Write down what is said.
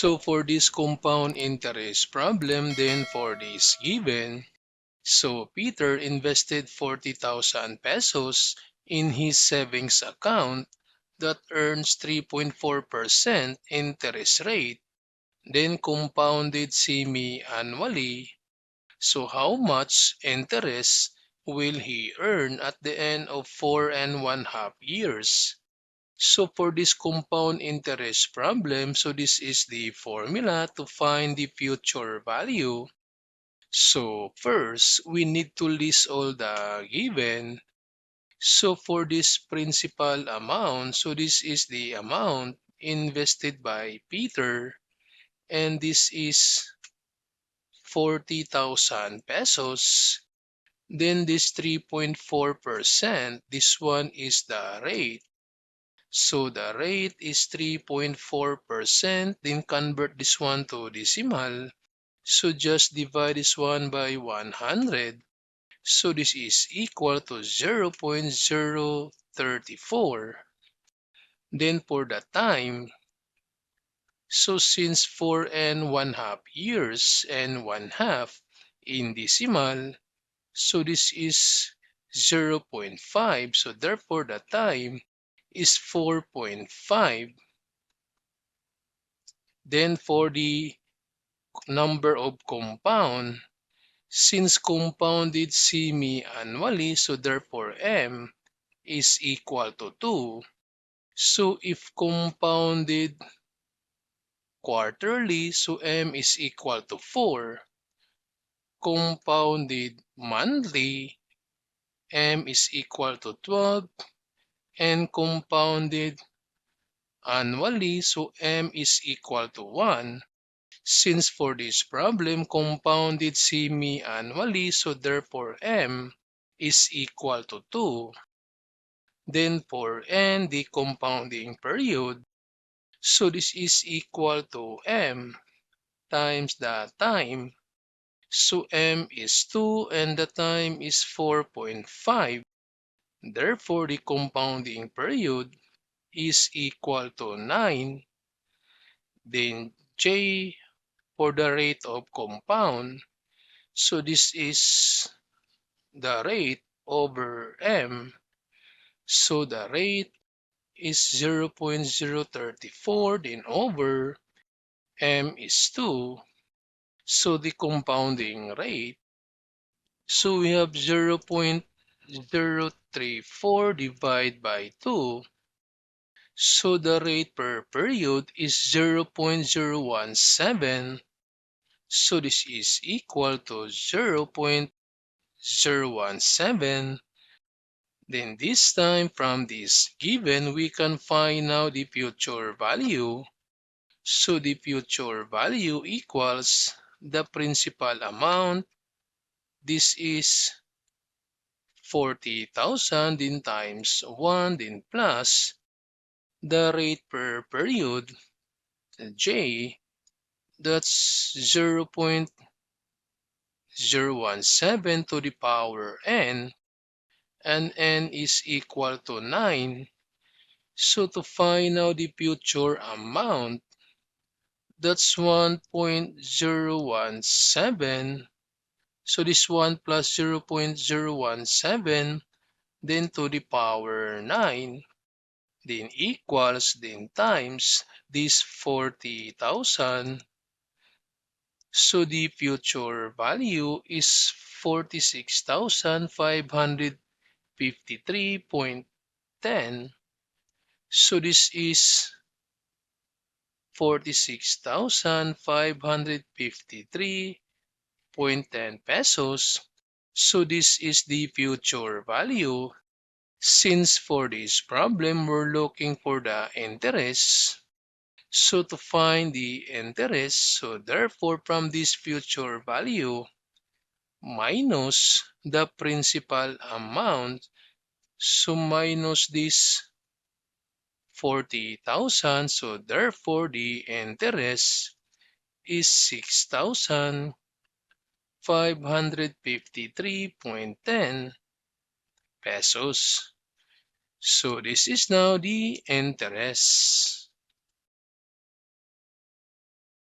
So for this compound interest problem, then for this given, so Peter invested 40,000 pesos in his savings account that earns 3.4% interest rate, then compounded semi-annually. So how much interest will he earn at the end of 4.5 years? So for this compound interest problem, so this is the formula to find the future value. So first, we need to list all the given. So for this principal amount, so this is the amount invested by Peter, and this is 40,000 pesos. Then this 3.4%, this one is the rate. So the rate is 3.4%, then convert this one to decimal. So just divide this one by 100. So this is equal to 0.034. Then for the time, so since 4.5 years and 1/2 in decimal, so this is 0.5. So therefore the time is 4.5. Then for the number of compound, since compounded semi-annually, so therefore M is equal to 2. So if compounded quarterly, so M is equal to 4. Compounded monthly, M is equal to 12. And compounded annually, so M is equal to 1. Since for this problem, compounded semi-annually, so therefore M is equal to 2. Then for N, the compounding period, so this is equal to M times the time. So M is 2 and the time is 4.5. Therefore, the compounding period is equal to 9. Then J for the rate of compound. So this is the rate over M. So the rate is 0.034, then over M is 2. So the compounding rate, so we have 0.034 divided by 2. So the rate per period is 0.017. So this is equal to 0.017. Then this time from this given, we can find now the future value. So the future value equals the principal amount. This is 40,000 then times 1 then plus the rate per period, J, that's 0.017 to the power N, and N is equal to 9. So to find out the future amount, that's 1.017. So this 1 plus 0.017, then to the power 9, then equals, then times this 40,000. So the future value is 46,553.10. So this is 46,553.10 pesos. So this is the future value. Since for this problem, we're looking for the interest. So to find the interest, so therefore from this future value minus the principal amount, so minus this 40,000, so therefore the interest is 6,553.10 pesos. So this is now the interest.